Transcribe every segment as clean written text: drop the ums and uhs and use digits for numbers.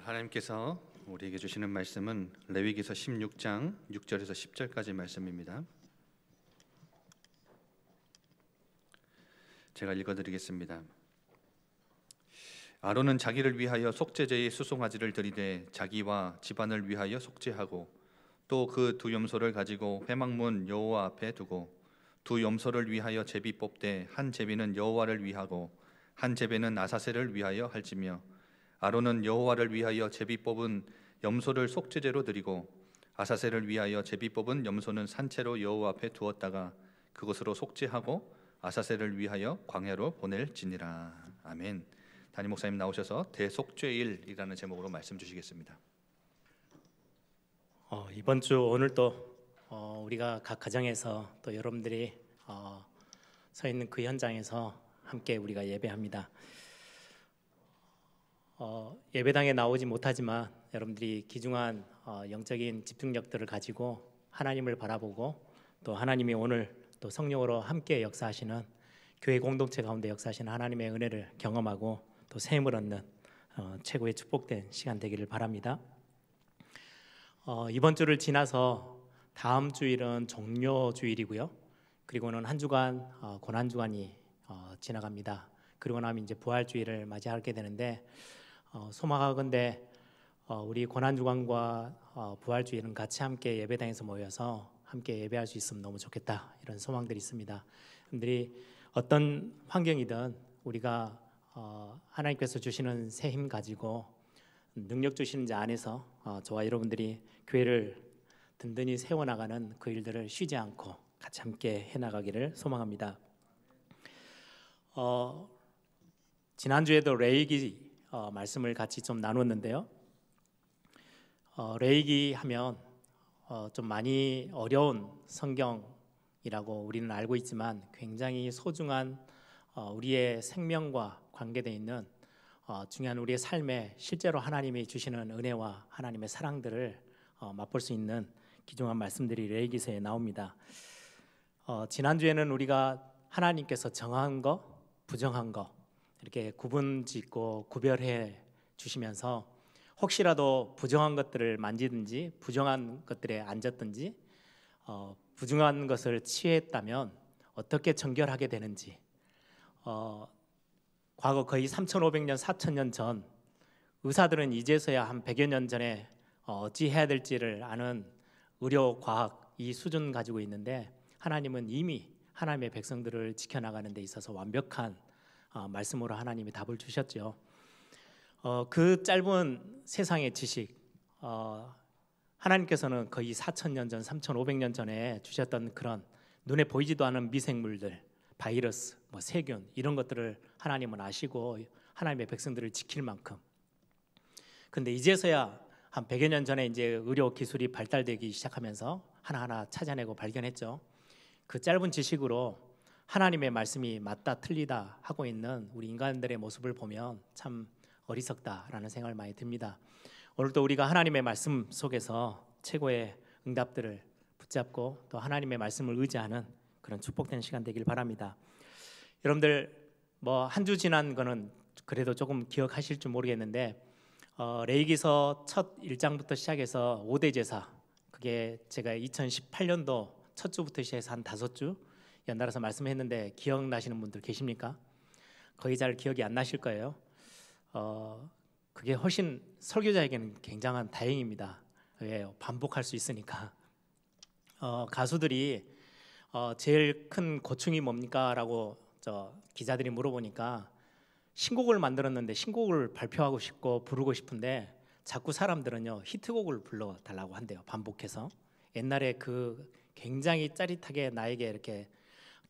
하나님께서 우리에게 주시는 말씀은 레위기서 16장 6절에서 10절까지 말씀입니다. 제가 읽어드리겠습니다. 아론은 자기를 위하여 속죄제의 수송아지를 드리되 자기와 집안을 위하여 속죄하고 또 그 두 염소를 가지고 회막문 여호와 앞에 두고 두 염소를 위하여 제비 뽑되 한 제비는 여호와를 위하고 한 제비는 아사셀을 위하여 할지며 아론은 여호와를 위하여 제비 뽑은 염소를 속죄제로 드리고 아사셀을 위하여 제비 뽑은 염소는 산채로 여호와 앞에 두었다가 그것으로 속죄하고 아사셀을 위하여 광야로 보낼지니라. 아멘. 담임 목사님 나오셔서 대속죄일이라는 제목으로 말씀 주시겠습니다. 이번 주 오늘 또 우리가 각 가정에서 또 여러분들이 서 있는 그 현장에서 함께 우리가 예배합니다. 예배당에 나오지 못하지만 여러분들이 귀중한 영적인 집중력들을 가지고 하나님을 바라보고 또 하나님이 오늘 또 성령으로 함께 역사하시는 교회 공동체 가운데 역사하시는 하나님의 은혜를 경험하고 또 새 힘을 얻는 최고의 축복된 시간 되기를 바랍니다. 이번 주를 지나서 다음 주일은 종료 주일이고요. 그리고는 한 주간 고난 주간이 지나갑니다. 그리고 나면 이제 부활 주일을 맞이하게 되는데 소망하건대 우리 고난 주간과 부활 주일은 같이 함께 예배당에서 모여서 함께 예배할 수 있으면 너무 좋겠다, 이런 소망들이 있습니다. 여러분들이 어떤 환경이든 우리가 하나님께서 주시는 새 힘 가지고 능력 주시는 자 안에서 저와 여러분들이 교회를 든든히 세워나가는 그 일들을 쉬지 않고 같이 함께 해나가기를 소망합니다. 지난주에도 레위기 말씀을 같이 좀 나눴는데요. 레위기 하면 좀 많이 어려운 성경이라고 우리는 알고 있지만 굉장히 소중한 우리의 생명과 관계되어 있는 중요한 우리의 삶에 실제로 하나님이 주시는 은혜와 하나님의 사랑들을 맛볼 수 있는 귀중한 말씀들이 레위기서에 나옵니다. 지난주에는 우리가 하나님께서 정한 거, 부정한 거 이렇게 구분짓고 구별해 주시면서 혹시라도 부정한 것들을 만지든지 부정한 것들에 앉았든지 부정한 것을 취했다면 어떻게 정결하게 되는지, 과거 거의 3,500년, 4,000년 전 의사들은 이제서야 한 100여 년 전에 어찌 해야 될지를 아는 의료 과학 이 수준 가지고 있는데 하나님은 이미 하나님의 백성들을 지켜나가는 데 있어서 완벽한 말씀으로 하나님이 답을 주셨죠. 그 짧은 세상의 지식, 하나님께서는 거의 4,000년 전, 3,500년 전에 주셨던 그런 눈에 보이지도 않은 미생물들, 바이러스, 세균 이런 것들을 하나님은 아시고 하나님의 백성들을 지킬 만큼, 근데 이제서야 한 100여 년 전에 이제 의료 기술이 발달되기 시작하면서 하나하나 찾아내고 발견했죠. 그 짧은 지식으로 하나님의 말씀이 맞다 틀리다 하고 있는 우리 인간들의 모습을 보면 참 어리석다라는 생각을 많이 듭니다. 오늘도 우리가 하나님의 말씀 속에서 최고의 응답들을 붙잡고 또 하나님의 말씀을 의지하는 그런 축복된 시간 되길 바랍니다. 여러분들 한 주 지난 거는 그래도 조금 기억하실 줄 모르겠는데 레위기서 첫 1장부터 시작해서 5대 제사, 그게 제가 2018년도 첫 주부터 시작해서 한 5주 연달아서 말씀했는데 기억나시는 분들 계십니까? 거의 잘 기억이 안 나실 거예요. 그게 훨씬 설교자에게는 굉장한 다행입니다. 왜요? 반복할 수 있으니까. 가수들이 제일 큰 고충이 뭡니까? 라고 기자들이 물어보니까 신곡을 만들었는데 신곡을 발표하고 싶고 부르고 싶은데 자꾸 사람들은요 히트곡을 불러달라고 한대요. 반복해서. 옛날에 그 굉장히 짜릿하게 나에게 이렇게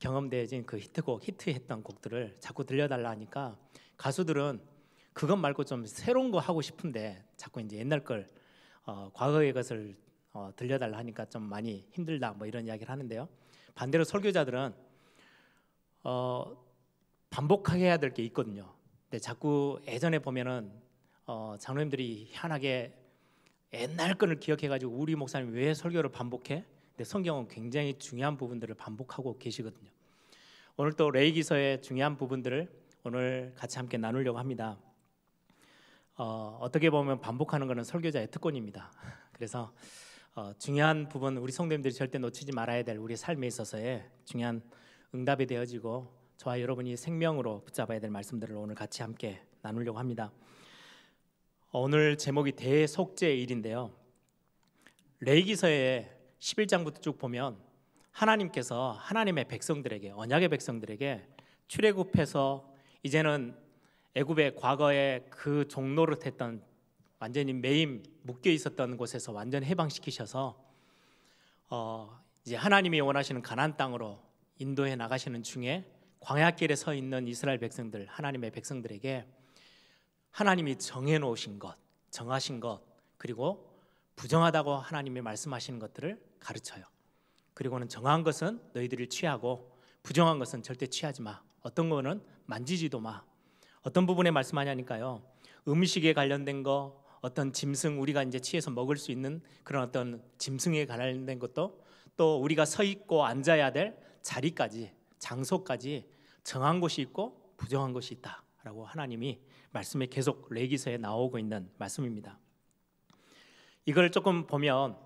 경험되어진 그 히트곡, 히트했던 곡들을 자꾸 들려달라 하니까 가수들은 그것 말고 좀 새로운 거 하고 싶은데 자꾸 이제 옛날 걸 과거의 것을 들려달라 하니까 좀 많이 힘들다 이런 이야기를 하는데요. 반대로 설교자들은 반복하게 해야 될 게 있거든요. 근데 자꾸 예전에 보면은 장로님들이 희한하게 옛날 거를 기억해가지고 우리 목사님 왜 설교를 반복해? 근데 성경은 굉장히 중요한 부분들을 반복하고 계시거든요. 오늘 또 레위기서의 중요한 부분들을 오늘 같이 함께 나누려고 합니다. 어떻게 보면 반복하는 것은 설교자의 특권입니다. 그래서 중요한 부분, 우리 성도님들이 절대 놓치지 말아야 될 우리 삶에 있어서의 중요한 응답이 되어지고 저와 여러분이 생명으로 붙잡아야 될 말씀들을 오늘 같이 함께 나누려고 합니다. 오늘 제목이 대속죄의 일인데요. 레위기서의 11장부터 쭉 보면 하나님께서 하나님의 백성들에게, 언약의 백성들에게 출애굽해서 이제는 애굽의 과거에 그 종노릇했던 완전히 매임 묶여 있었던 곳에서 완전 해방시키셔서 이제 하나님이 원하시는 가나안 땅으로 인도해 나가시는 중에 광야길에 서 있는 이스라엘 백성들, 하나님의 백성들에게 하나님이 정해 놓으신 것, 정하신 것, 그리고 부정하다고 하나님이 말씀하시는 것들을 가르쳐요. 그리고는 정한 것은 너희들이 취하고 부정한 것은 절대 취하지 마. 어떤 거는 만지지도 마. 어떤 부분에 말씀하냐니까요. 음식에 관련된 거, 어떤 짐승 우리가 이제 취해서 먹을 수 있는 그런 어떤 짐승에 관련된 것도, 또 우리가 서 있고 앉아야 될 자리까지, 장소까지 정한 곳이 있고 부정한 것이 있다라고 하나님이 말씀에 계속 레위기서에 나오고 있는 말씀입니다. 이걸 조금 보면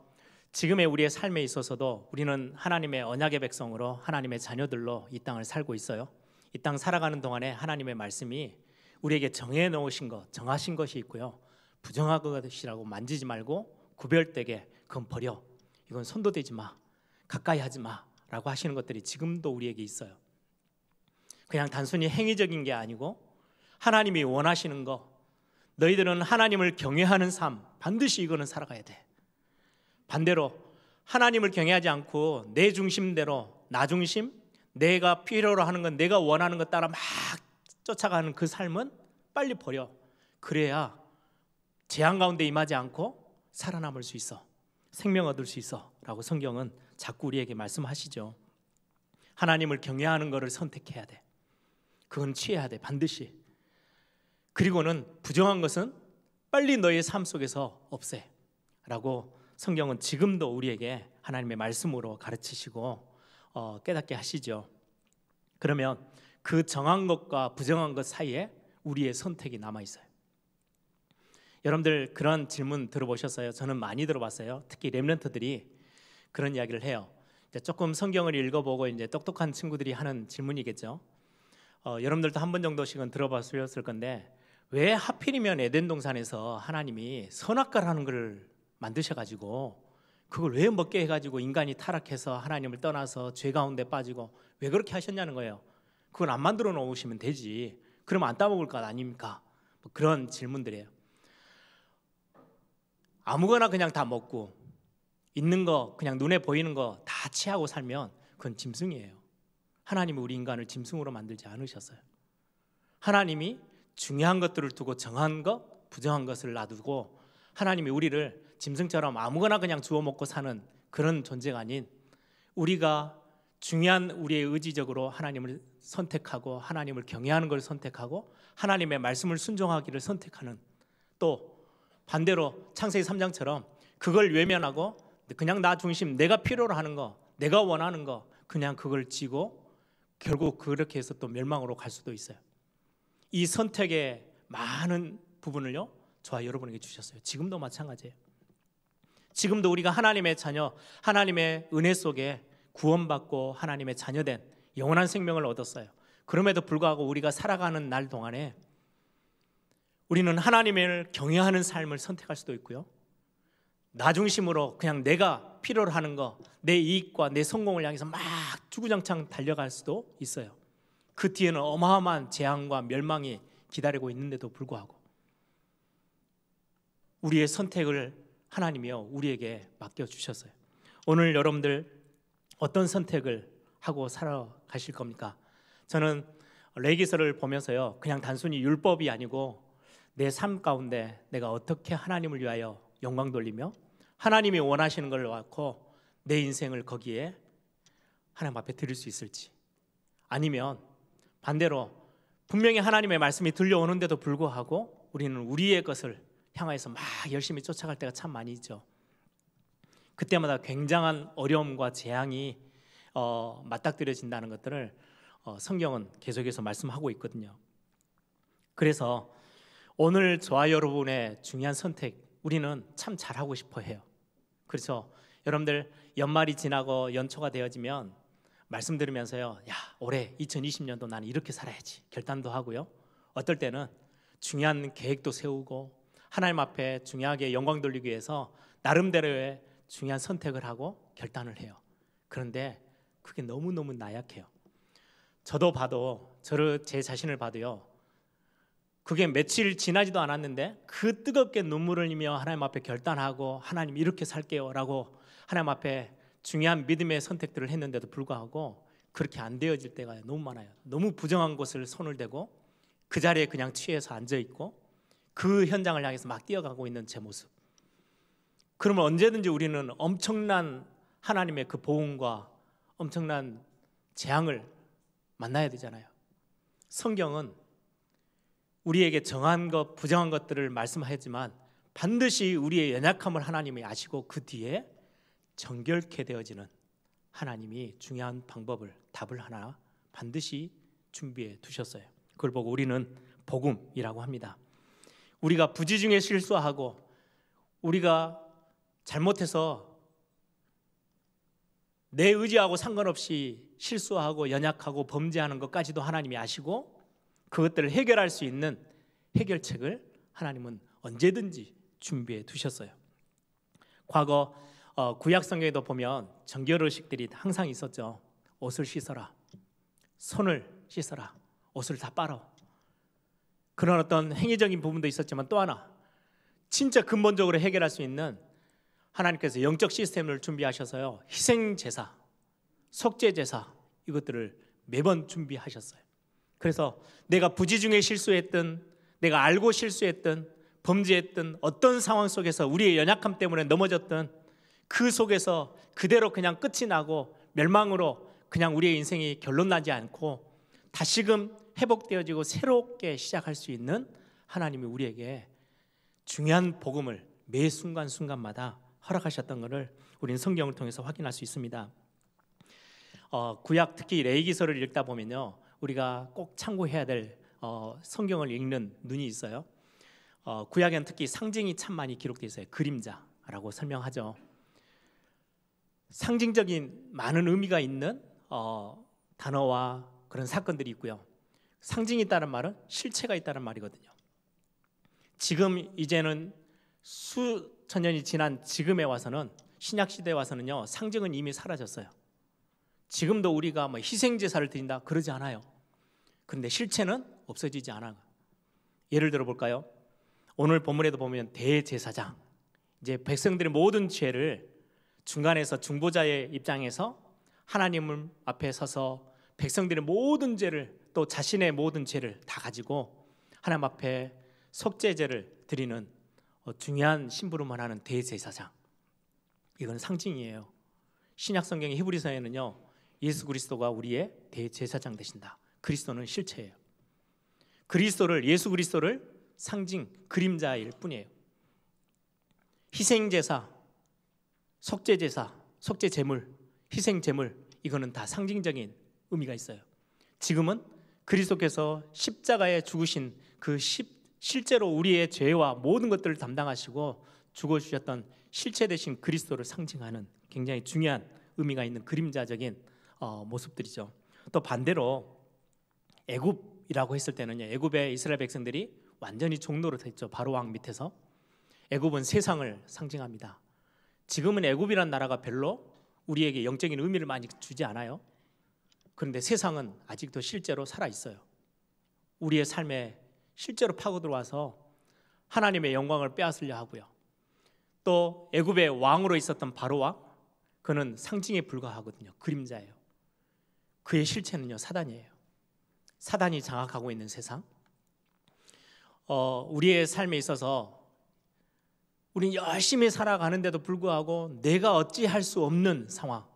지금의 우리의 삶에 있어서도 우리는 하나님의 언약의 백성으로 하나님의 자녀들로 이 땅을 살고 있어요. 이 땅 살아가는 동안에 하나님의 말씀이 우리에게 정해 놓으신 것, 정하신 것이 있고요. 부정한 것이라고 만지지 말고 구별되게 그건 버려. 이건 손도 대지 마. 가까이 하지 마라고 하시는 것들이 지금도 우리에게 있어요. 그냥 단순히 행위적인 게 아니고 하나님이 원하시는 거, 너희들은 하나님을 경외하는 삶, 반드시 이거는 살아가야 돼. 반대로 하나님을 경외하지 않고 내 중심대로, 나 중심, 내가 필요로 하는 건, 내가 원하는 것 따라 막 쫓아가는 그 삶은 빨리 버려. 그래야 재앙 가운데 임하지 않고 살아남을 수 있어, 생명 얻을 수 있어 라고 성경은 자꾸 우리에게 말씀하시죠. 하나님을 경외하는 것을 선택해야 돼. 그건 취해야 돼, 반드시. 그리고는 부정한 것은 빨리 너의 삶 속에서 없애 라고 성경은 지금도 우리에게 하나님의 말씀으로 가르치시고 깨닫게 하시죠. 그러면 그 정한 것과 부정한 것 사이에 우리의 선택이 남아있어요. 여러분들 그런 질문 들어보셨어요? 저는 많이 들어봤어요. 특히 렘넌트들이 그런 이야기를 해요. 이제 조금 성경을 읽어보고 이제 똑똑한 친구들이 하는 질문이겠죠. 여러분들도 한 번 정도씩은 들어봤을 건데, 왜 하필이면 에덴 동산에서 하나님이 선악과라는 걸 만드셔가지고 그걸 왜 먹게 해가지고 인간이 타락해서 하나님을 떠나서 죄 가운데 빠지고 왜 그렇게 하셨냐는 거예요. 그걸 안 만들어 놓으시면 되지. 그러면 안 따먹을 것 아닙니까? 뭐 그런 질문들이에요. 아무거나 그냥 다 먹고 있는 거, 그냥 눈에 보이는 거 다 취하고 살면 그건 짐승이에요. 하나님이 우리 인간을 짐승으로 만들지 않으셨어요. 하나님이 중요한 것들을 두고 정한 것, 부정한 것을 놔두고 하나님이 우리를 짐승처럼 아무거나 그냥 주워 먹고 사는 그런 존재가 아닌, 우리가 중요한 우리의 의지적으로 하나님을 선택하고 하나님을 경외하는 걸 선택하고 하나님의 말씀을 순종하기를 선택하는, 또 반대로 창세기 3장처럼 그걸 외면하고 그냥 나 중심, 내가 필요로 하는 거, 내가 원하는 거 그냥 그걸 지고 결국 그렇게 해서 또 멸망으로 갈 수도 있어요. 이 선택의 많은 부분을요 저와 여러분에게 주셨어요. 지금도 마찬가지예요. 지금도 우리가 하나님의 자녀, 하나님의 은혜 속에 구원받고 하나님의 자녀된 영원한 생명을 얻었어요. 그럼에도 불구하고 우리가 살아가는 날 동안에 우리는 하나님을 경외하는 삶을 선택할 수도 있고요, 나 중심으로 그냥 내가 필요로 하는 거, 내 이익과 내 성공을 향해서 막 주구장창 달려갈 수도 있어요. 그 뒤에는 어마어마한 재앙과 멸망이 기다리고 있는데도 불구하고 우리의 선택을 하나님이요 우리에게 맡겨주셨어요. 오늘 여러분들 어떤 선택을 하고 살아가실 겁니까? 저는 레위기서를 보면서요 그냥 단순히 율법이 아니고 내 삶 가운데 내가 어떻게 하나님을 위하여 영광 돌리며 하나님이 원하시는 걸 놓고 내 인생을 거기에 하나님 앞에 드릴 수 있을지, 아니면 반대로 분명히 하나님의 말씀이 들려오는데도 불구하고 우리는 우리의 것을 향해서 막 열심히 쫓아갈 때가 참 많이 있죠. 그때마다 굉장한 어려움과 재앙이 맞닥뜨려진다는 것들을 성경은 계속해서 말씀하고 있거든요. 그래서 오늘 저와 여러분의 중요한 선택 우리는 참 잘하고 싶어 해요. 그렇죠? 여러분들 연말이 지나고 연초가 되어지면 말씀 들으면서요, 야, 올해 2020년도 나는 이렇게 살아야지 결단도 하고요. 어떨 때는 중요한 계획도 세우고 하나님 앞에 중요하게 영광 돌리기 위해서 나름대로의 중요한 선택을 하고 결단을 해요. 그런데 그게 너무너무 나약해요. 저도 봐도 제 자신을 봐도요, 그게 며칠 지나지도 않았는데 그 뜨겁게 눈물을 흘리며 하나님 앞에 결단하고 하나님 이렇게 살게요 라고 하나님 앞에 중요한 믿음의 선택들을 했는데도 불구하고 그렇게 안 되어질 때가 너무 많아요. 너무 부정한 곳을 손을 대고 그 자리에 그냥 취해서 앉아있고 그 현장을 향해서 막 뛰어가고 있는 제 모습. 그러면 언제든지 우리는 엄청난 하나님의 그 보응과 엄청난 재앙을 만나야 되잖아요. 성경은 우리에게 정한 것, 부정한 것들을 말씀하지만 반드시 우리의 연약함을 하나님이 아시고 그 뒤에 정결케 되어지는 하나님이 중요한 방법을, 답을 하나 반드시 준비해 두셨어요. 그걸 보고 우리는 복음이라고 합니다. 우리가 부지 중에 실수하고 우리가 잘못해서 내 의지하고 상관없이 실수하고 연약하고 범죄하는 것까지도 하나님이 아시고 그것들을 해결할 수 있는 해결책을 하나님은 언제든지 준비해 두셨어요. 과거 구약 성경에도 보면 정결의식들이 항상 있었죠. 옷을 씻어라, 손을 씻어라, 옷을 다 빨아. 그런 어떤 행위적인 부분도 있었지만 또 하나 진짜 근본적으로 해결할 수 있는 하나님께서 영적 시스템을 준비하셔서요, 희생제사, 속죄제사 이것들을 매번 준비하셨어요. 그래서 내가 부지 중에 실수했든 내가 알고 실수했든 범죄했든 어떤 상황 속에서 우리의 연약함 때문에 넘어졌든 그 속에서 그대로 그냥 끝이 나고 멸망으로 그냥 우리의 인생이 결론 나지 않고 다시금 회복되어지고 새롭게 시작할 수 있는 하나님이 우리에게 중요한 복음을 매 순간순간마다 허락하셨던 것을 우리는 성경을 통해서 확인할 수 있습니다. 구약 특히 레위기서를 읽다 보면요, 우리가 꼭 참고해야 될 성경을 읽는 눈이 있어요. 구약에는 특히 상징이 참 많이 기록되어 있어요. 그림자라고 설명하죠. 상징적인 많은 의미가 있는 단어와 그런 사건들이 있고요. 상징이 있다는 말은 실체가 있다는 말이거든요. 지금 이제는 수천 년이 지난 지금에 와서는 신약 시대에 와서는요, 상징은 이미 사라졌어요. 지금도 우리가 뭐 희생제사를 드린다 그러지 않아요. 그런데 실체는 없어지지 않아요. 예를 들어 볼까요? 오늘 본문에도 보면 대제사장, 이제 백성들의 모든 죄를 중간에서 중보자의 입장에서 하나님 앞에 서서 백성들의 모든 죄를 또 자신의 모든 죄를 다 가지고 하나님 앞에 속죄제를 드리는 중요한 심부름을 하는 대제사장. 이건 상징이에요. 신약 성경의 히브리서에는요, 예수 그리스도가 우리의 대제사장 되신다. 그리스도는 실체예요. 예수 그리스도를 상징, 그림자일 뿐이에요. 희생제사, 속죄제사, 속죄제물, 희생제물, 이거는 다 상징적인 의미가 있어요. 지금은 그리스도께서 십자가에 죽으신 실제로 우리의 죄와 모든 것들을 담당하시고 죽어주셨던 실체 되신 그리스도를 상징하는 굉장히 중요한 의미가 있는 그림자적인 모습들이죠. 또 반대로 애굽이라고 했을 때는요, 애굽의 이스라엘 백성들이 완전히 종노릇 했죠. 바로 왕 밑에서. 애굽은 세상을 상징합니다. 지금은 애굽이란 나라가 별로 우리에게 영적인 의미를 많이 주지 않아요. 그런데 세상은 아직도 실제로 살아있어요. 우리의 삶에 실제로 파고 들어와서 하나님의 영광을 빼앗으려 하고요. 또 애굽의 왕으로 있었던 바로 왕, 그는 상징에 불과하거든요. 그림자예요. 그의 실체는요, 사단이에요. 사단이 장악하고 있는 세상. 우리의 삶에 있어서 우리는 열심히 살아가는데도 불구하고 내가 어찌할 수 없는 상황.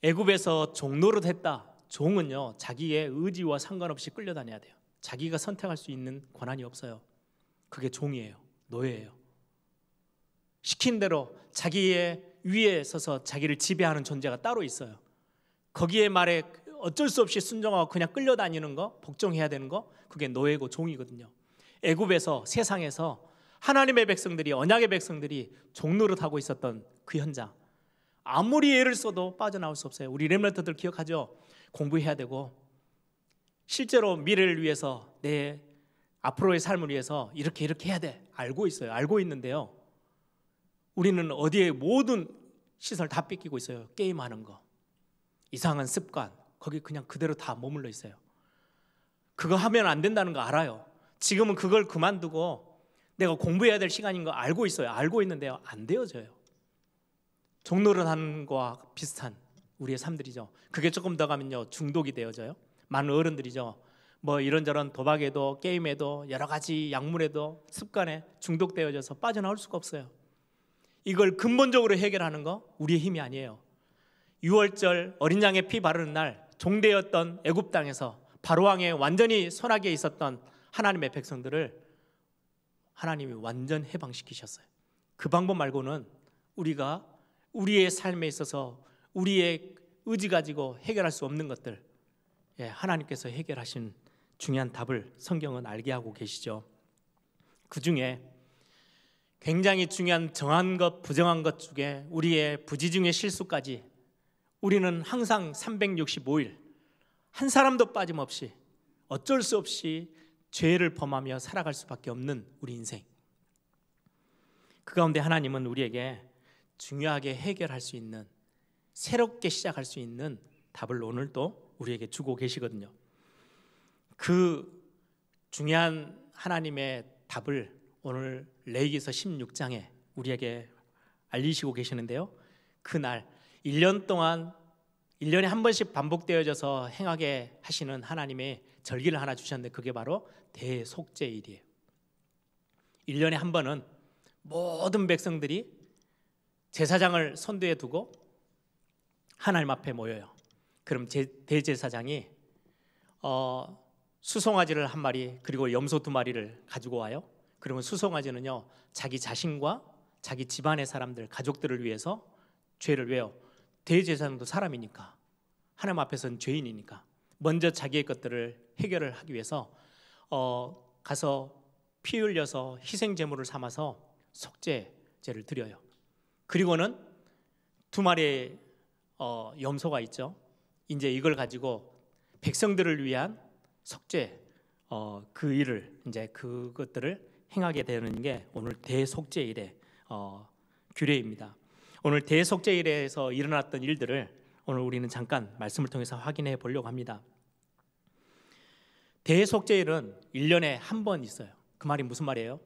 애굽에서 종노릇했다. 종은요, 자기의 의지와 상관없이 끌려다녀야 돼요. 자기가 선택할 수 있는 권한이 없어요. 그게 종이에요. 노예예요. 시킨 대로 자기의 위에 서서 자기를 지배하는 존재가 따로 있어요. 거기에 말에 어쩔 수 없이 순종하고 그냥 끌려다니는 거, 복종해야 되는 거, 그게 노예고 종이거든요. 애굽에서 세상에서 하나님의 백성들이 언약의 백성들이 종노릇하고 있었던 그 현장, 아무리 애를 써도 빠져나올 수 없어요. 우리 렘넌트들 기억하죠? 공부해야 되고 실제로 미래를 위해서 내 앞으로의 삶을 위해서 이렇게 해야 돼 알고 있어요. 알고 있는데요, 우리는 어디에 모든 시설 다 뺏기고 있어요. 게임하는 거, 이상한 습관, 거기 그냥 그대로 다 머물러 있어요. 그거 하면 안 된다는 거 알아요. 지금은 그걸 그만두고 내가 공부해야 될 시간인 거 알고 있어요. 알고 있는데요, 안 되어져요. 종노릇하는 거와 비슷한 우리의 삶들이죠. 그게 조금 더 가면요, 중독이 되어져요. 많은 어른들이죠, 뭐 이런저런 도박에도 게임에도 여러 가지 약물에도 습관에 중독되어져서 빠져나올 수가 없어요. 이걸 근본적으로 해결하는 거 우리의 힘이 아니에요. 유월절 어린 양의 피 바르는 날 종되었던 애굽 땅에서 바로왕의 완전히 손아귀에 있었던 하나님의 백성들을 하나님이 완전 해방시키셨어요. 그 방법 말고는 우리가 우리의 삶에 있어서 우리의 의지 가지고 해결할 수 없는 것들, 하나님께서 해결하신 중요한 답을 성경은 알게 하고 계시죠. 그 중에 굉장히 중요한 정한 것, 부정한 것 중에 우리의 부지중의 실수까지 우리는 항상 365일 한 사람도 빠짐없이 어쩔 수 없이 죄를 범하며 살아갈 수밖에 없는 우리 인생, 그 가운데 하나님은 우리에게 중요하게 해결할 수 있는, 새롭게 시작할 수 있는 답을 오늘 또 우리에게 주고 계시거든요. 그 중요한 하나님의 답을 오늘 레위기서 16장에 우리에게 알리시고 계시는데요, 그날 1년 동안 1년에 한 번씩 반복되어져서 행하게 하시는 하나님의 절기를 하나 주셨는데 그게 바로 대속죄일이에요. 1년에 한 번은 모든 백성들이 제사장을 선두에 두고 하나님 앞에 모여요. 그럼 대제사장이 수송아지를 한 마리 그리고 염소 2마리를 가지고 와요. 그러면 수송아지는요, 자기 자신과 자기 집안의 사람들, 가족들을 위해서 죄를 왜요? 대제사장도 사람이니까, 하나님 앞에서는 죄인이니까 먼저 자기의 것들을 해결을 하기 위해서 가서 피 흘려서 희생 제물을 삼아서 속죄제를 드려요. 그리고는 2마리의 염소가 있죠. 이제 이걸 가지고 백성들을 위한 속죄, 그 일을, 이제 그것들을 행하게 되는 게 오늘 대속죄일의 규례입니다. 오늘 대속죄일에서 일어났던 일들을 오늘 우리는 잠깐 말씀을 통해서 확인해 보려고 합니다. 대속죄일은 1년에 한 번 있어요. 그 말이 무슨 말이에요?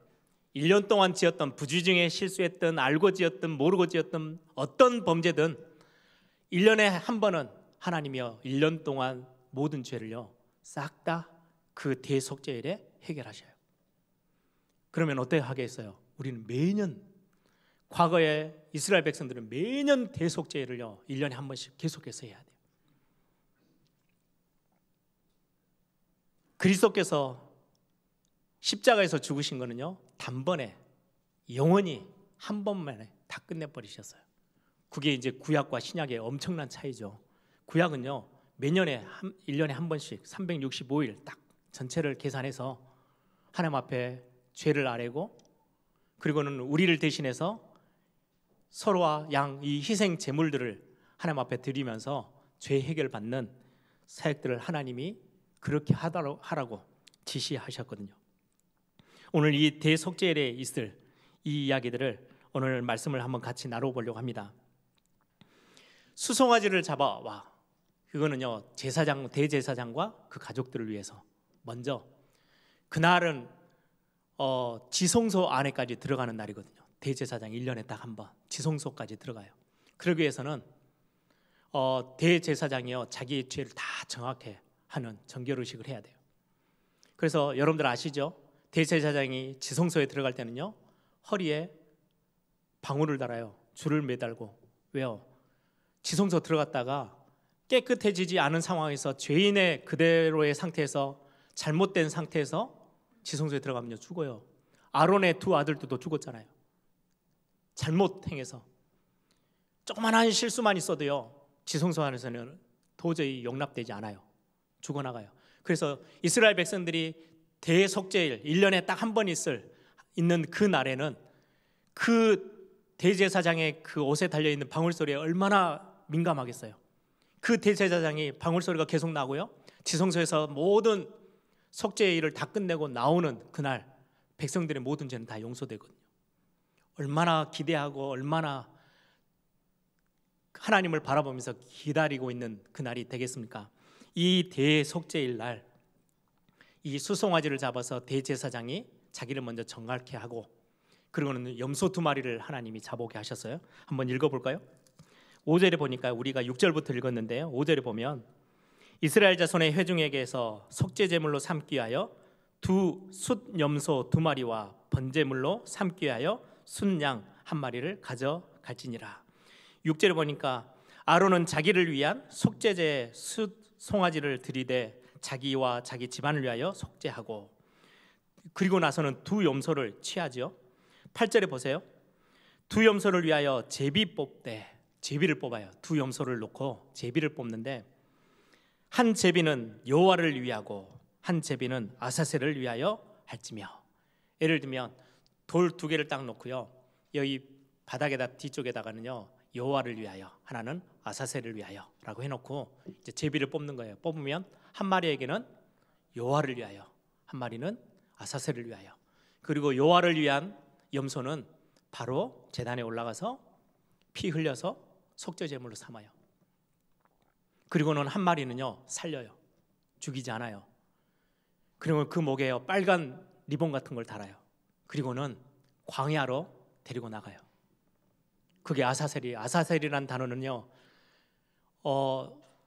1년 동안 지었던, 부주중에 실수했던, 알고 지었던, 모르고 지었던 어떤 범죄든 1년에 한 번은 하나님이요, 1년 동안 모든 죄를요 싹 다 그 대속죄일에 해결하셔요. 그러면 어떻게 하겠어요? 우리는 매년, 과거에 이스라엘 백성들은 매년 대속죄일을요 1년에 한 번씩 계속해서 해야 돼요. 그리스도께서 십자가에서 죽으신 거는요 단번에, 영원히 한 번만에 다 끝내버리셨어요. 그게 이제 구약과 신약의 엄청난 차이죠. 구약은요 매년에 1년에 한 번씩 365일 딱 전체를 계산해서 하나님 앞에 죄를 아뢰고, 그리고는 우리를 대신해서 서로와 양 이 희생 제물들을 하나님 앞에 드리면서 죄 해결 받는 사역들을 하나님이 그렇게 하라고 지시하셨거든요. 오늘 이 대속죄일에 있을 이 이야기들을 오늘 말씀을 한번 같이 나눠보려고 합니다. 수송아지를 잡아와, 그거는요 제사장, 대제사장과 그 가족들을 위해서 먼저, 그날은 지성소 안에까지 들어가는 날이거든요. 대제사장 1년에 딱 한 번 지성소까지 들어가요. 그러기 위해서는 대제사장이요 자기의 죄를 다 정확히 하는 정결의식을 해야 돼요. 그래서 여러분들 아시죠? 대제사장이 지성소에 들어갈 때는요 허리에 방울을 달아요. 줄을 매달고. 왜요? 지성소 들어갔다가 깨끗해지지 않은 상황에서 죄인의 그대로의 상태에서, 잘못된 상태에서 지성소에 들어가면 죽어요. 아론의 2 아들들도 죽었잖아요. 잘못 행해서. 조그만한 실수만 있어도요 지성소 안에서는 도저히 용납되지 않아요. 죽어나가요. 그래서 이스라엘 백성들이 대속죄일 1년에 딱 한 번 있는 그 날에는 그 대제사장의 그 옷에 달려있는 방울소리에 얼마나 민감하겠어요. 그 대제사장이 방울소리가 계속 나고요, 지성소에서 모든 속죄의 일을 다 끝내고 나오는 그날 백성들의 모든 죄는 다 용서되거든요. 얼마나 기대하고 얼마나 하나님을 바라보면서 기다리고 있는 그날이 되겠습니까? 이 대속죄일 날 이 수송아지를 잡아서 대제사장이 자기를 먼저 정갈케 하고, 그리고는 염소 2마리를 하나님이 잡아오게 하셨어요. 한번 읽어볼까요? 5절에 보니까 우리가 6절부터 읽었는데요, 5절에 보면 이스라엘 자손의 회중에게서 속죄 제물로 삼기 위하여 숫 염소 2마리와 번제물로 삼기 위하여 순양 1마리를 가져갈지니라. 6절에 보니까 아론은 자기를 위한 속죄제 숫 송아지를 들이되 자기와 자기 집안을 위하여 속죄하고, 그리고 나서는 2 염소를 취하죠. 8절에 보세요. 2 염소를 위하여 제비 뽑되, 제비를 뽑아요. 2 염소를 놓고 제비를 뽑는데, 한 제비는 여호와를 위하고 한 제비는 아사셀을 위하여 할지며. 예를 들면 돌 2개를 딱 놓고요, 여기 바닥에다 뒤쪽에다가는요 여호와를 위하여, 하나는 아사셀을 위하여라고 해놓고 이제 제비를 뽑는 거예요. 뽑으면 한 마리에게는 여호와를 위하여, 한 마리는 아사셀을 위하여. 그리고 여호와를 위한 염소는 바로 제단에 올라가서 피 흘려서 속죄 제물로 삼아요. 그리고는 한 마리는요 살려요. 죽이지 않아요. 그리고 그 목에 빨간 리본 같은 걸 달아요. 그리고는 광야로 데리고 나가요. 그게 아사셀이란 단어는요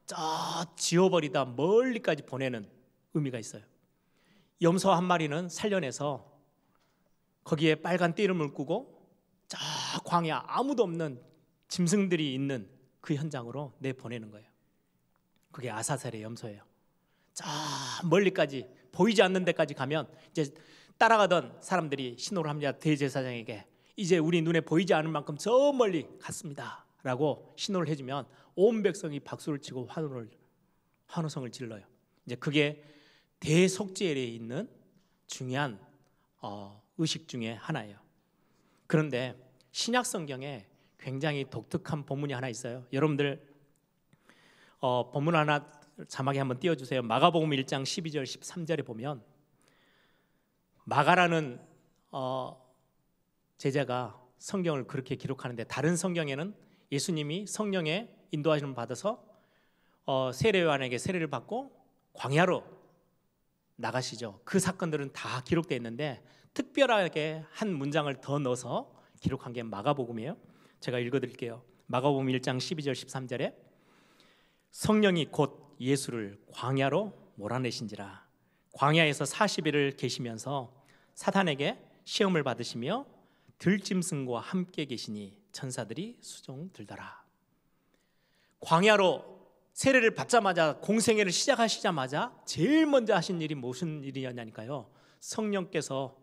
저 지워버리다 멀리까지 보내는 의미가 있어요. 염소 한 마리는 살려내서 거기에 빨간 띠를 물고 저 광야, 아무도 없는 짐승들이 있는 그 현장으로 내보내는 거예요. 그게 아사셀의 염소예요. 저 멀리까지, 보이지 않는 데까지 가면 이제 따라가던 사람들이 신호를 합니다. 대제사장에게 이제 우리 눈에 보이지 않을 만큼 저 멀리 갔습니다 라고 신호를 해주면 온 백성이 박수를 치고 환호성을 질러요. 이제 그게 대속죄일에 있는 중요한 의식 중에 하나예요. 그런데 신약 성경에 굉장히 독특한 본문이 하나 있어요. 여러분들 본문 하나 자막에 한번 띄워주세요. 마가복음 1장 12절 13절에 보면 마가라는 제자가 성경을 그렇게 기록하는데, 다른 성경에는 예수님이 성령의 인도하심을 받아서 세례 요한에게 세례를 받고 광야로 나가시죠. 그 사건들은 다 기록되어 있는데 특별하게 한 문장을 더 넣어서 기록한 게 마가복음이에요. 제가 읽어드릴게요. 마가복음 1장 12절 13절에 성령이 곧 예수를 광야로 몰아내신지라. 광야에서 40일을 계시면서 사탄에게 시험을 받으시며 들짐승과 함께 계시니 천사들이 수종 들더라. 광야로 세례를 받자마자, 공생애를 시작하시자마자 제일 먼저 하신 일이 무슨 일이었냐니까요, 성령께서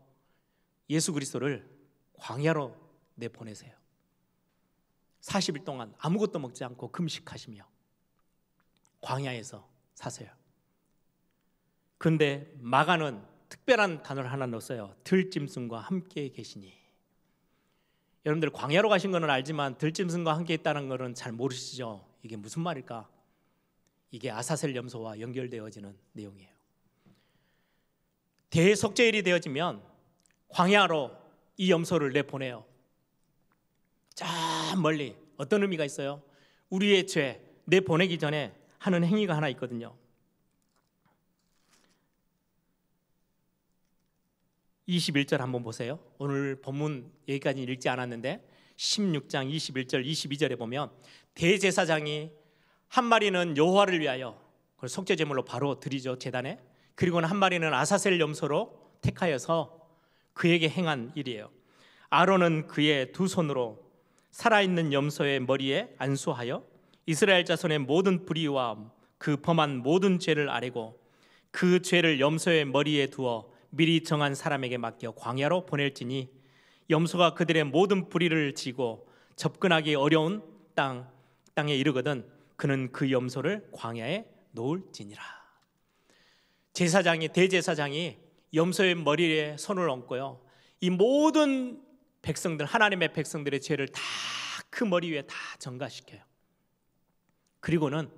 예수 그리스도를 광야로 내보내세요. 40일 동안 아무것도 먹지 않고 금식하시며 광야에서 사세요. 그런데 마가는 특별한 단어를 하나 넣었어요. 들짐승과 함께 계시니. 여러분들 광야로 가신 거는 알지만 들짐승과 함께 있다는 거는 잘 모르시죠? 이게 무슨 말일까? 이게 아사셀 염소와 연결되어지는 내용이에요. 대속죄일이 되어지면 광야로 이 염소를 내보내요. 저 멀리. 어떤 의미가 있어요? 우리의 죄 내보내기 전에 하는 행위가 하나 있거든요. 21절 한번 보세요. 오늘 본문 여기까지 읽지 않았는데 16장 21절 22절에 보면 대제사장이 한 마리는 여호와를 위하여, 그걸 속죄 제물로 바로 드리죠, 제단에. 그리고는 한 마리는 아사셀 염소로 택하여서 그에게 행한 일이에요. 아론은 그의 2 손으로 살아있는 염소의 머리에 안수하여 이스라엘 자손의 모든 불의와 그 범한 모든 죄를 아뢰고 그 죄를 염소의 머리에 두어 미리 정한 사람에게 맡겨 광야로 보낼지니 염소가 그들의 모든 불의를 지고 접근하기 어려운 땅에 이르거든 그는 그 염소를 광야에 놓을지니라. 대제사장이 염소의 머리에 손을 얹고요, 이 모든 백성들, 하나님의 백성들의 죄를 다 그 머리 위에 다 전가시켜요. 그리고는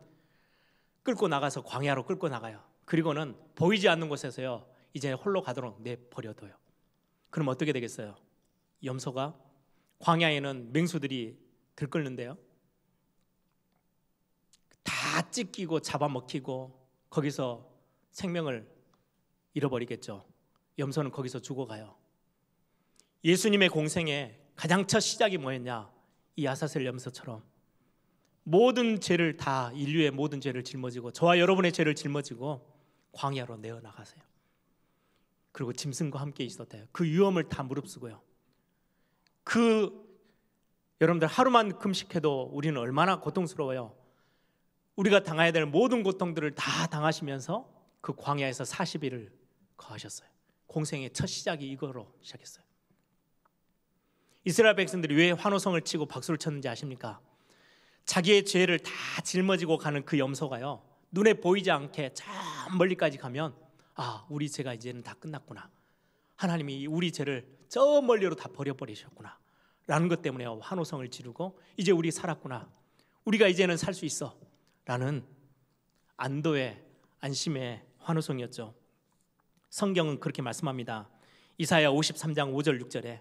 끌고 나가서 광야로 끌고 나가요. 그리고는 보이지 않는 곳에서요, 이제 홀로 가도록 내버려둬요. 그럼 어떻게 되겠어요? 염소가, 광야에는 맹수들이 들끓는데요, 다 찢기고 잡아먹히고 거기서 생명을 잃어버리겠죠. 염소는 거기서 죽어가요. 예수님의 공생의 가장 첫 시작이 뭐였냐? 이 아사셀 염소처럼 모든 죄를 다, 인류의 모든 죄를 짊어지고 저와 여러분의 죄를 짊어지고 광야로 내어나가세요. 그리고 짐승과 함께 있었대요. 그 위험을 다 무릅쓰고요. 여러분들 하루만 금식해도 우리는 얼마나 고통스러워요. 우리가 당해야 될 모든 고통들을 다 당하시면서 그 광야에서 40일을 거하셨어요. 공생의 첫 시작이 이거로 시작했어요. 이스라엘 백성들이 왜 환호성을 치고 박수를 쳤는지 아십니까? 자기의 죄를 다 짊어지고 가는 그 염소가요, 눈에 보이지 않게 저 멀리까지 가면, 아, 우리 죄가 이제는 다 끝났구나, 하나님이 우리 죄를 저 멀리로 다 버려버리셨구나 라는 것 때문에 환호성을 지르고, 이제 우리 살았구나, 우리가 이제는 살 수 있어 라는 안도의, 안심의 환호성이었죠. 성경은 그렇게 말씀합니다. 이사야 53장 5절 6절에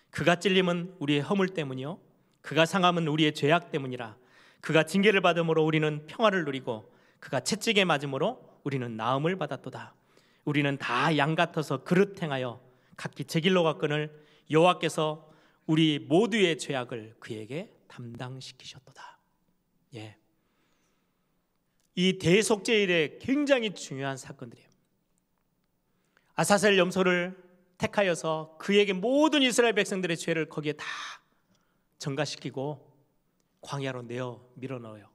그가 찔림은 우리의 허물 때문이요 그가 상함은 우리의 죄악 때문이라. 그가 징계를 받음으로 우리는 평화를 누리고 그가 채찍에 맞음으로 우리는 나음을 받았도다. 우리는 다 양 같아서 그릇 행하여 각기 제 길로 갔거늘 여호와께서 우리 모두의 죄악을 그에게 담당시키셨도다. 예, 이 대속죄일에 굉장히 중요한 사건들이에요. 아사셀 염소를 택하여서 그에게 모든 이스라엘 백성들의 죄를 거기에 다 전가시키고 광야로 내어 밀어넣어요.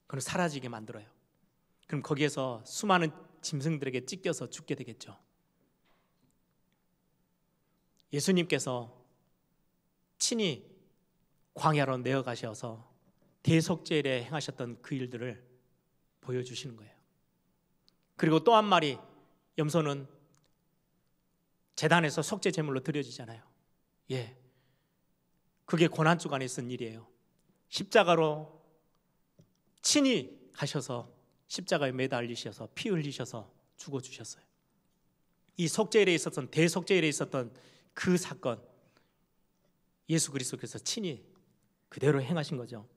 그럼 사라지게 만들어요. 그럼 거기에서 수많은 짐승들에게 찢겨서 죽게 되겠죠. 예수님께서 친히 광야로 내어 가셔서 대속죄일에 행하셨던 그 일들을 보여주시는 거예요. 그리고 또 한 마리 염소는 제단에서 속죄 제물로 드려지잖아요. 예, 그게 고난주간에 쓴 일이에요. 십자가로 친히 가셔서 십자가에 매달리셔서 피 흘리셔서 죽어주셨어요. 이 속죄일에 있었던, 대속죄일에 있었던 그 사건, 예수 그리스도께서 친히 그대로 행하신 거죠.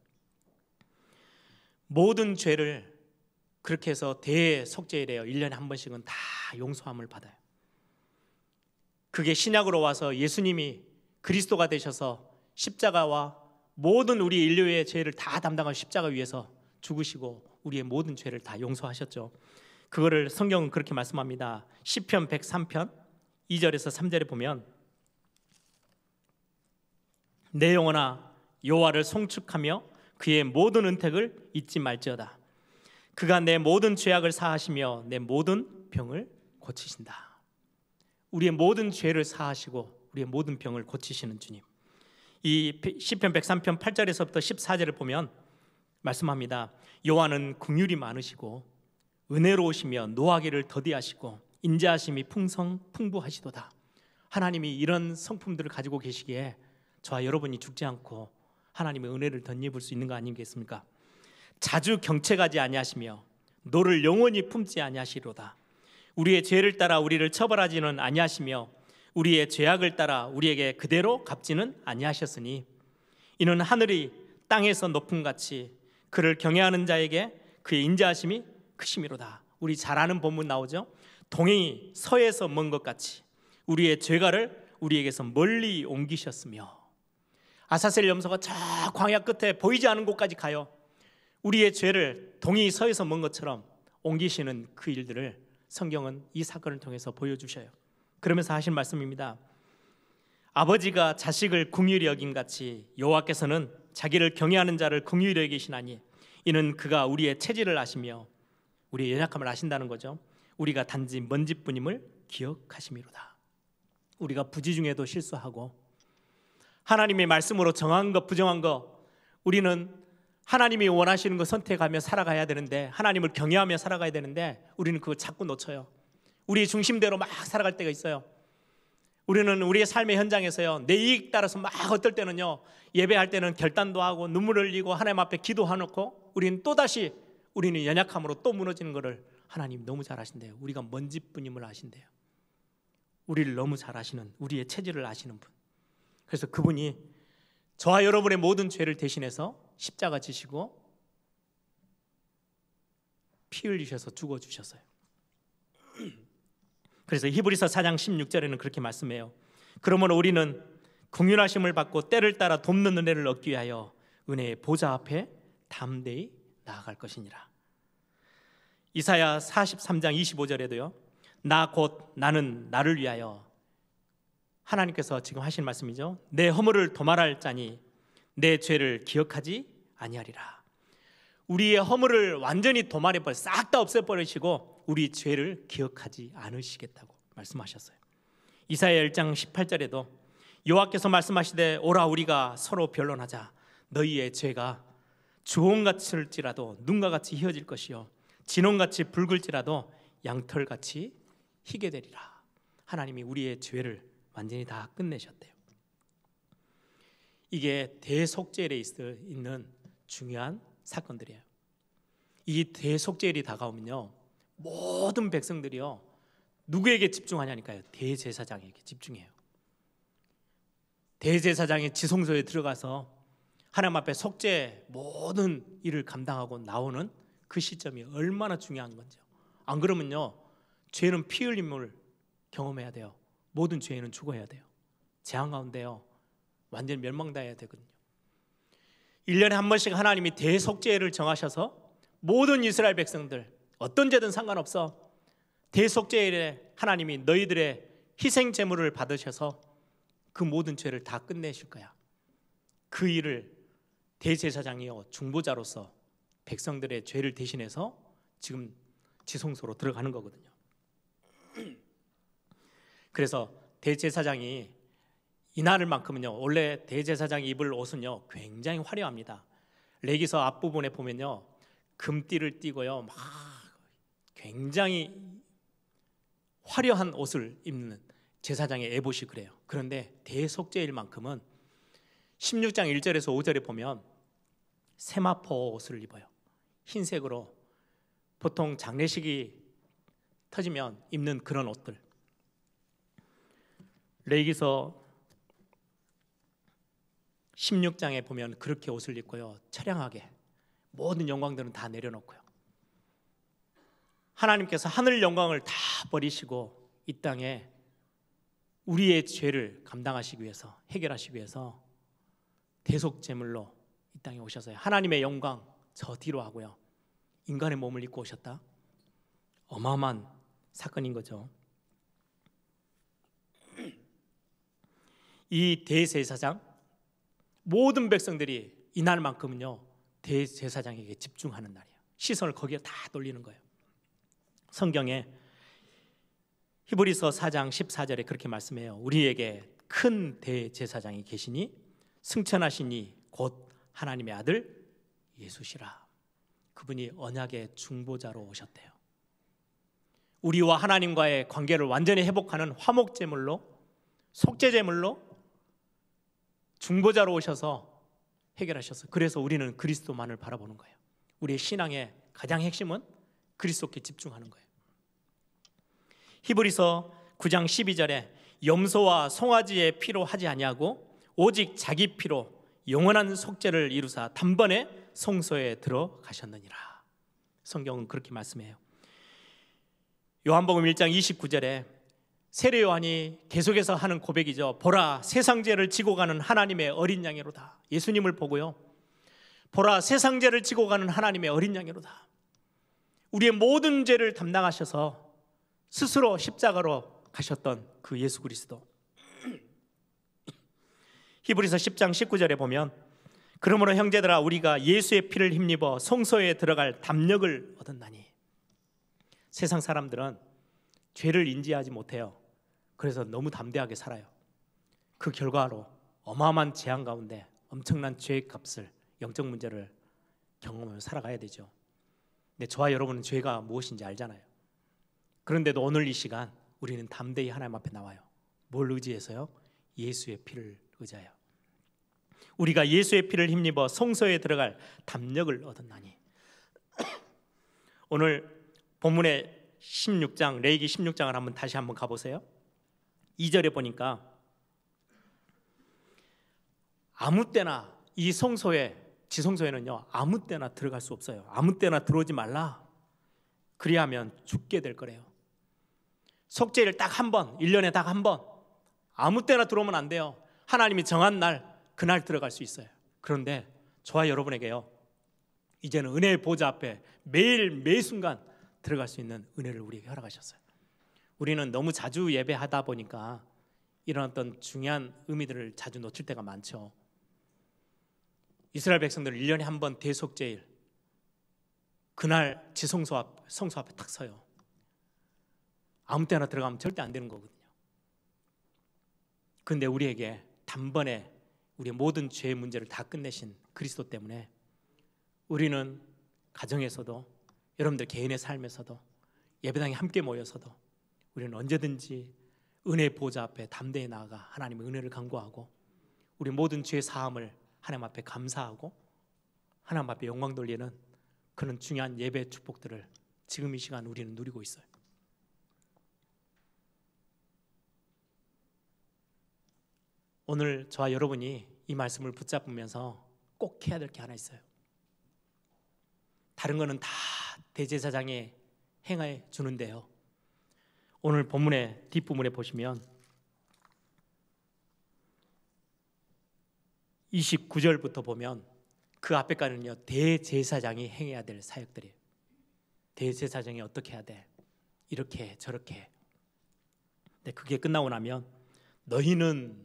모든 죄를 그렇게 해서 대속죄일에요, 1년에 한 번씩은 다 용서함을 받아요. 그게 신약으로 와서 예수님이 그리스도가 되셔서 십자가와 모든 우리 인류의 죄를 다 담당한 십자가 위에서 죽으시고 우리의 모든 죄를 다 용서하셨죠. 그거를 성경은 그렇게 말씀합니다. 시편 103편 2절에서 3절에 보면 내 영혼아 여호와를 송축하며 그의 모든 은택을 잊지 말지어다. 그가 내 모든 죄악을 사하시며 내 모든 병을 고치신다. 우리의 모든 죄를 사하시고 우리의 모든 병을 고치시는 주님. 이 시편 103편 8절에서부터 14절을 보면 말씀합니다. 여호와는 긍휼이 많으시고 은혜로우시며 노하기를 더디하시고 인자하심이 풍부하시도다. 하나님이 이런 성품들을 가지고 계시기에 저와 여러분이 죽지 않고 하나님의 은혜를 덧입을 수 있는 거 아니겠습니까? 자주 경책하지 아니하시며 노를 영원히 품지 아니하시로다. 우리의 죄를 따라 우리를 처벌하지는 아니하시며 우리의 죄악을 따라 우리에게 그대로 갚지는 아니하셨으니 이는 하늘이 땅에서 높음같이 그를 경외하는 자에게 그의 인자하심이 크심이로다. 우리 잘 아는 본문 나오죠. 동행이 서에서 먼 것 같이 우리의 죄가를 우리에게서 멀리 옮기셨으며. 아사셀 염소가 저 광야 끝에 보이지 않은 곳까지 가요. 우리의 죄를 동이 서에서 먼 것처럼 옮기시는 그 일들을 성경은 이 사건을 통해서 보여주셔요. 그러면서 하신 말씀입니다. 아버지가 자식을 긍휼히 여긴 같이 여호와께서는 자기를 경외하는 자를 긍휼히 여기시나니 이는 그가 우리의 체질을 아시며 우리의 연약함을 아신다는 거죠. 우리가 단지 먼지뿐임을 기억하심이로다. 우리가 부지 중에도 실수하고 하나님의 말씀으로 정한 것 부정한 것, 우리는 하나님이 원하시는 거 선택하며 살아가야 되는데, 하나님을 경외하며 살아가야 되는데 우리는 그거 자꾸 놓쳐요. 우리 중심대로 막 살아갈 때가 있어요. 우리는 우리의 삶의 현장에서요, 내 이익 따라서 막 어떨 때는요, 예배할 때는 결단도 하고 눈물을 흘리고 하나님 앞에 기도해놓고 우리는 또다시 우리는 연약함으로 또 무너지는 것을 하나님 너무 잘 아신대요. 우리가 뭔 집분임을 아신대요. 우리를 너무 잘 아시는, 우리의 체질을 아시는 분. 그래서 그분이 저와 여러분의 모든 죄를 대신해서 십자가 지시고 피 흘리셔서 죽어주셨어요. 그래서 히브리서 4장 16절에는 그렇게 말씀해요. 그러므로 우리는 긍휼하심을 받고 때를 따라 돕는 은혜를 얻기 위하여 은혜의 보좌 앞에 담대히 나아갈 것이니라. 이사야 43장 25절에도요, 나 곧 나는 나를 위하여, 하나님께서 지금 하신 말씀이죠. 내 허물을 도말할 자니 내 죄를 기억하지 아니하리라. 우리의 허물을 완전히 도말해버려 싹 다 없애버리시고 우리 죄를 기억하지 않으시겠다고 말씀하셨어요. 이사야 1장 18절에도 여호와께서 말씀하시되 오라 우리가 서로 변론하자. 너희의 죄가 주홍같을지라도 눈과 같이 희어질 것이요 진홍같이 붉을지라도 양털같이 희게 되리라. 하나님이 우리의 죄를 완전히 다 끝내셨대요. 이게 대속죄일에 있는 중요한 사건들이에요. 이 대속죄일이 다가오면요, 모든 백성들이요, 누구에게 집중하냐니까요. 대제사장에게 집중해요. 대제사장이 지성소에 들어가서 하나님 앞에 속죄 모든 일을 감당하고 나오는 그 시점이 얼마나 중요한 건지요. 안 그러면요, 죄는 피 흘림을 경험해야 돼요. 모든 죄인은 죽어야 돼요. 재앙 가운데요, 완전히 멸망당해야 되거든요. 1년에 한 번씩 하나님이 대속죄를 정하셔서 모든 이스라엘 백성들 어떤 죄든 상관없어, 대속죄일에 하나님이 너희들의 희생 제물을 받으셔서 그 모든 죄를 다 끝내실 거야. 그 일을 대제사장이요, 중보자로서 백성들의 죄를 대신해서 지금 지성소로 들어가는 거거든요. 그래서 대제사장이 이날만큼은요, 원래 대제사장이 입을 옷은요 굉장히 화려합니다. 레위기서 앞부분에 보면요, 금띠를 띠고요, 막 굉장히 화려한 옷을 입는 제사장의 에봇이 그래요. 그런데 대속죄일만큼은 16장 1절에서 5절에 보면 세마포 옷을 입어요. 흰색으로 보통 장례식이 터지면 입는 그런 옷들. 레위기서 16장에 보면 그렇게 옷을 입고요, 처량하게 모든 영광들은 다 내려놓고요, 하나님께서 하늘 영광을 다 버리시고 이 땅에 우리의 죄를 감당하시기 위해서, 해결하시기 위해서 대속제물로 이 땅에 오셔서요, 하나님의 영광 저 뒤로 하고요, 인간의 몸을 입고 오셨다. 어마어마한 사건인 거죠. 이 대제사장, 모든 백성들이 이날만큼은요 대제사장에게 집중하는 날이에요. 시선을 거기에 다 돌리는 거예요. 성경에 히브리서 4장 14절에 그렇게 말씀해요. 우리에게 큰 대제사장이 계시니 승천하시니 곧 하나님의 아들 예수시라. 그분이 언약의 중보자로 오셨대요. 우리와 하나님과의 관계를 완전히 회복하는 화목제물로, 속죄제물로 중보자로 오셔서 해결하셔서, 그래서 우리는 그리스도만을 바라보는 거예요. 우리의 신앙의 가장 핵심은 그리스도께 집중하는 거예요. 히브리서 9장 12절에 염소와 송아지의 피로 하지 아니하고 오직 자기 피로 영원한 속죄를 이루사 단번에 성소에 들어가셨느니라. 성경은 그렇게 말씀해요. 요한복음 1장 29절에 세례 요한이 계속해서 하는 고백이죠. 보라 세상 죄를 지고 가는 하나님의 어린 양이로다. 예수님을 보고요, 보라 세상 죄를 지고 가는 하나님의 어린 양이로다. 우리의 모든 죄를 담당하셔서 스스로 십자가로 가셨던 그 예수 그리스도. 히브리서 10장 19절에 보면 그러므로 형제들아 우리가 예수의 피를 힘입어 성소에 들어갈 담력을 얻었나니. 세상 사람들은 죄를 인지하지 못해요. 그래서 너무 담대하게 살아요. 그 결과로 어마어마한 재앙 가운데 엄청난 죄의 값을, 영적 문제를 경험하며 살아가야 되죠. 근데 저와 여러분은 죄가 무엇인지 알잖아요. 그런데도 오늘 이 시간 우리는 담대히 하나님 앞에 나와요. 뭘 의지해서요? 예수의 피를 의지하여. 우리가 예수의 피를 힘입어 성소에 들어갈 담력을 얻었나니. 오늘 본문의 16장, 레위기 16장을 다시 한번 가보세요. 2절에 보니까 아무 때나 이 성소에, 지성소에는요, 아무 때나 들어갈 수 없어요. 아무 때나 들어오지 말라. 그리하면 죽게 될 거래요. 속죄를 딱 한 번, 1년에 딱 한 번, 아무 때나 들어오면 안 돼요. 하나님이 정한 날, 그날 들어갈 수 있어요. 그런데 저와 여러분에게요, 이제는 은혜의 보좌 앞에 매일 매 순간 들어갈 수 있는 은혜를 우리에게 허락하셨어요. 우리는 너무 자주 예배하다 보니까 이런 어떤 중요한 의미들을 자주 놓칠 때가 많죠. 이스라엘 백성들은 1년에 한 번 대속죄일, 그날 지성소 앞, 성소 앞에 탁 서요. 아무 때나 들어가면 절대 안 되는 거거든요. 그런데 우리에게 단번에 우리의 모든 죄의 문제를 다 끝내신 그리스도 때문에 우리는 가정에서도, 여러분들 개인의 삶에서도, 예배당에 함께 모여서도 우리는 언제든지 은혜의 보좌 앞에 담대히 나아가 하나님의 은혜를 간구하고 우리 모든 죄 사함을 하나님 앞에 감사하고 하나님 앞에 영광 돌리는 그런 중요한 예배 축복들을 지금 이 시간 우리는 누리고 있어요. 오늘 저와 여러분이 이 말씀을 붙잡으면서 꼭 해야 될 게 하나 있어요. 다른 거는 다 대제사장이 행해 주는데요, 오늘 본문의 뒷부분에 보시면 29절부터 보면 그 앞에까지는요, 대제사장이 행해야 될 사역들이에요. 대제사장이 어떻게 해야 돼? 이렇게 저렇게. 근데 그게 끝나고 나면 너희는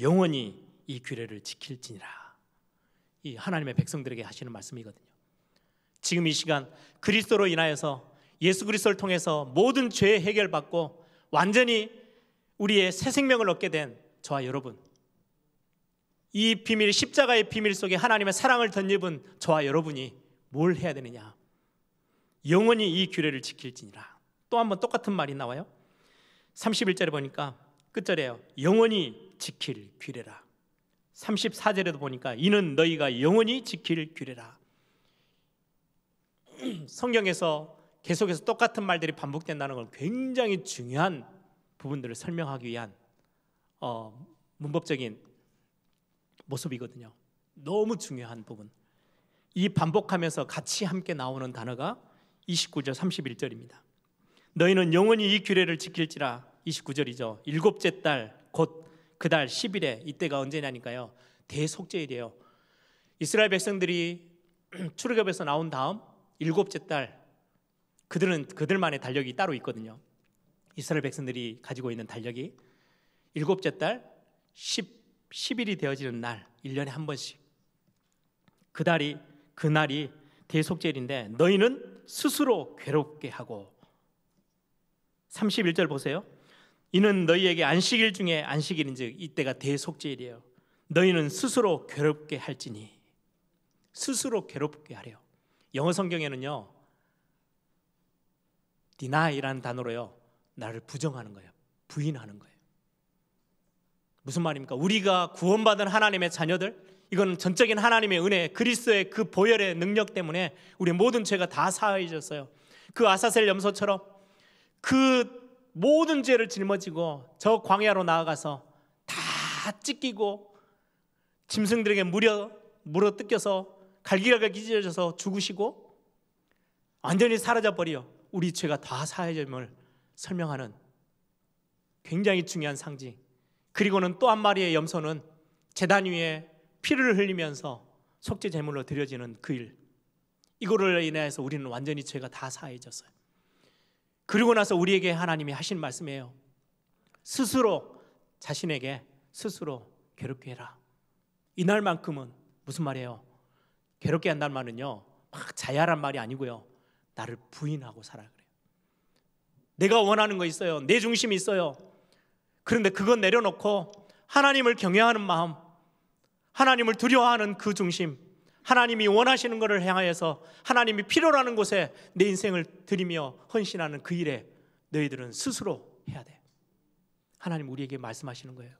영원히 이 규례를 지킬지니라. 이 하나님의 백성들에게 하시는 말씀이거든요. 지금 이 시간 그리스도로 인하여서, 예수 그리스도를 통해서 모든 죄 해결받고 완전히 우리의 새 생명을 얻게 된 저와 여러분, 이 비밀, 십자가의 비밀 속에 하나님의 사랑을 덧입은 저와 여러분이 뭘 해야 되느냐? 영원히 이 규례를 지킬지니라. 또 한번 똑같은 말이 나와요. 31절에 보니까 끝절에요, 영원히 지킬 규례라. 34절에도 보니까 이는 너희가 영원히 지킬 규례라. 성경에서 계속해서 똑같은 말들이 반복된다는 건 굉장히 중요한 부분들을 설명하기 위한 문법적인 모습이거든요. 너무 중요한 부분. 이 반복하면서 같이 함께 나오는 단어가 29절 31절입니다. 너희는 영원히 이 규례를 지킬지라. 29절이죠. 일곱째 달 곧 그 달 10일에, 이때가 언제냐니까요, 대속죄일이에요. 이스라엘 백성들이 출애굽에서 나온 다음 일곱째 달, 그들만의 달력이 따로 있거든요. 이스라엘 백성들이 가지고 있는 달력이 일곱째 달 10일이 되어지는 날, 1년에 한 번씩 그날이 대속죄일인데 너희는 스스로 괴롭게 하고. 31절 보세요. 이는 너희에게 안식일 중에 안식일인즉 이때가 대속죄일이에요. 너희는 스스로 괴롭게 할지니. 스스로 괴롭게 하래요. 영어 성경에는요, deny라는 단어로요, 나를 부정하는 거예요. 부인하는 거예요. 무슨 말입니까? 우리가 구원받은 하나님의 자녀들, 이건 전적인 하나님의 은혜, 그리스도의 그 보혈의 능력 때문에 우리의 모든 죄가 다 사해졌어요. 그 아사셀 염소처럼 그 모든 죄를 짊어지고 저 광야로 나아가서 다 찢기고 짐승들에게 물어 뜯겨서 갈기갈기 찢어져서 죽으시고 완전히 사라져버려 우리 죄가 다 사해짐을 설명하는 굉장히 중요한 상징. 그리고는 또 한 마리의 염소는 제단 위에 피를 흘리면서 속죄 제물로 드려지는 그 일, 이거를 인해서 우리는 완전히 죄가 다 사해졌어요. 그리고 나서 우리에게 하나님이 하신 말씀이에요. 스스로 자신에게 스스로 괴롭게 해라. 이날만큼은 무슨 말이에요? 괴롭게 한다는 말은요, 막 자야란 말이 아니고요, 나를 부인하고 살아 그래요. 내가 원하는 거 있어요. 내 중심이 있어요. 그런데 그건 내려놓고 하나님을 경외하는 마음, 하나님을 두려워하는 그 중심, 하나님이 원하시는 것을 향하여서 하나님이 필요로 하는 곳에 내 인생을 드리며 헌신하는 그 일에 너희들은 스스로 해야 돼. 하나님 우리에게 말씀하시는 거예요.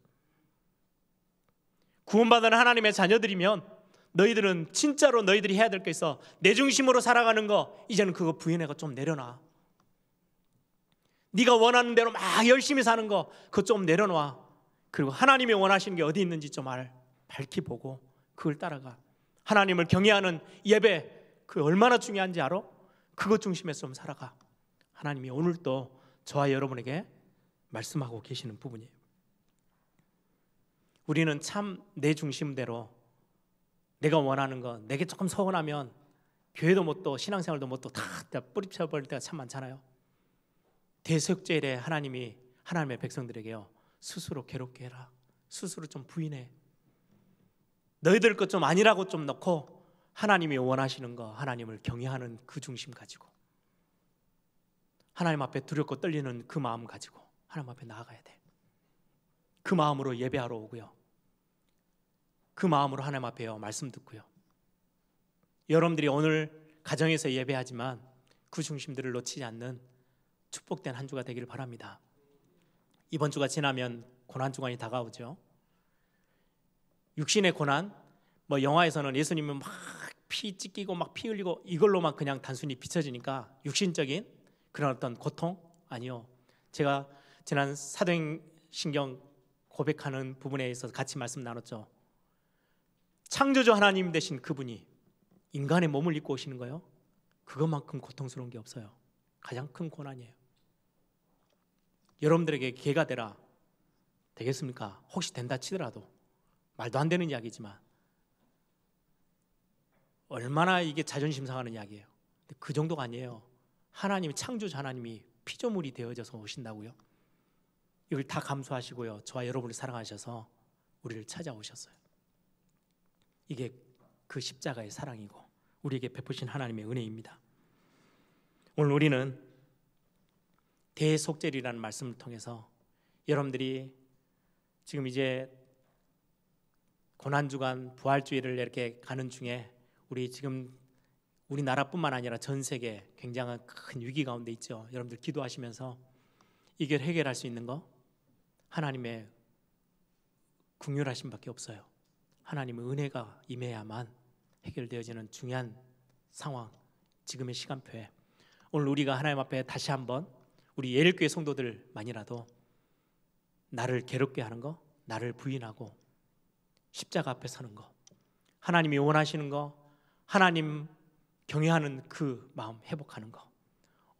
구원받은 하나님의 자녀들이면 너희들은 진짜로 너희들이 해야 될 게 있어. 내 중심으로 살아가는 거 이제는 그거 부인해가 좀 내려놔. 네가 원하는 대로 막 열심히 사는 거 그거 좀 내려놔. 그리고 하나님이 원하시는 게 어디 있는지 좀 밝히 보고 그걸 따라가. 하나님을 경외하는 예배 그 얼마나 중요한지 알아? 그것 중심에서 좀 살아가. 하나님이 오늘도 저와 여러분에게 말씀하고 계시는 부분이에요. 우리는 참 내 중심대로 내가 원하는 거, 내게 조금 서운하면 교회도 못 또 신앙생활도 못 또 다 뿌리쳐버릴 때가 참 많잖아요. 대속죄일에 하나님이 하나님의 백성들에게요, 스스로 괴롭게 해라. 스스로 좀 부인해. 너희들 것 좀 아니라고 좀 넣고 하나님이 원하시는 거, 하나님을 경외하는 그 중심 가지고, 하나님 앞에 두렵고 떨리는 그 마음 가지고 하나님 앞에 나아가야 돼. 그 마음으로 예배하러 오고요, 그 마음으로 하나님 앞에요 말씀 듣고요. 여러분들이 오늘 가정에서 예배하지만 그 중심들을 놓치지 않는 축복된 한 주가 되기를 바랍니다. 이번 주가 지나면 고난주간이 다가오죠. 육신의 고난, 뭐 영화에서는 예수님은 막 피 찢기고 막 피 흘리고 이걸로만 그냥 단순히 비춰지니까 육신적인 그런 어떤 고통? 아니요. 제가 지난 사도행신경 고백하는 부분에 있어서 같이 말씀 나눴죠. 창조주 하나님 되신 그분이 인간의 몸을 입고 오시는 거예요. 그것만큼 고통스러운 게 없어요. 가장 큰 고난이에요. 여러분들에게 기회가 되라. 되겠습니까? 혹시 된다 치더라도 말도 안 되는 이야기지만 얼마나 이게 자존심 상하는 이야기예요. 근데 그 정도가 아니에요. 하나님이, 창조주 하나님이 피조물이 되어져서 오신다고요. 이걸 다 감수하시고요, 저와 여러분을 사랑하셔서 우리를 찾아오셨어요. 이게 그 십자가의 사랑이고 우리에게 베푸신 하나님의 은혜입니다. 오늘 우리는 대속죄일이라는 말씀을 통해서 여러분들이 지금 이제 고난주간 부활주일을 이렇게 가는 중에 우리 지금 우리나라뿐만 아니라 전 세계 굉장한 큰 위기 가운데 있죠. 여러분들 기도하시면서 이걸 해결할 수 있는 거 하나님의 긍휼하심 밖에 없어요. 하나님의 은혜가 임해야만 해결되어지는 중요한 상황, 지금의 시간표에 오늘 우리가 하나님 앞에 다시 한번 우리 예일교회 성도들만이라도 나를 괴롭게 하는 거, 나를 부인하고 십자가 앞에 서는 거, 하나님이 원하시는 거, 하나님 경외하는 그 마음 회복하는 거,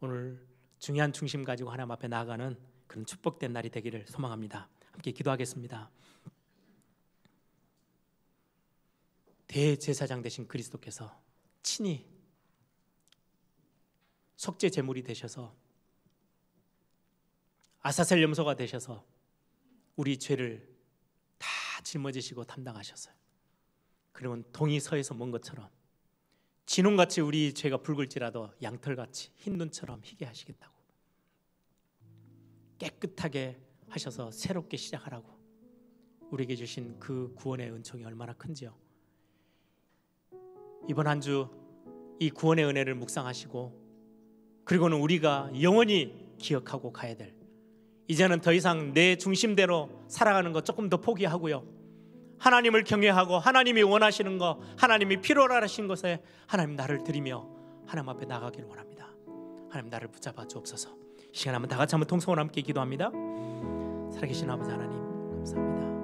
오늘 중요한 중심 가지고 하나님 앞에 나아가는 그런 축복된 날이 되기를 소망합니다. 함께 기도하겠습니다. 대제사장 되신 그리스도께서 친히 속죄 제물이 되셔서 아사셀 염소가 되셔서 우리 죄를 다 짊어지시고 담당하셨어요. 그러면 동이 서에서 먼 것처럼 진홍같이 우리 죄가 붉을지라도 양털같이 흰 눈처럼 희게 하시겠다고, 깨끗하게 하셔서 새롭게 시작하라고 우리에게 주신 그 구원의 은총이 얼마나 큰지요. 이번 한 주 이 구원의 은혜를 묵상하시고, 그리고는 우리가 영원히 기억하고 가야 될, 이제는 더 이상 내 중심대로 살아가는 거 조금 더 포기하고요, 하나님을 경외하고 하나님이 원하시는 거, 하나님이 필요로 하신 것에 하나님 나를 드리며 하나님 앞에 나가기를 원합니다. 하나님 나를 붙잡아 주옵소서. 이 시간 한번 다 같이 한번 통성으로 함께 기도합니다. 살아계신 아버지 하나님 감사합니다.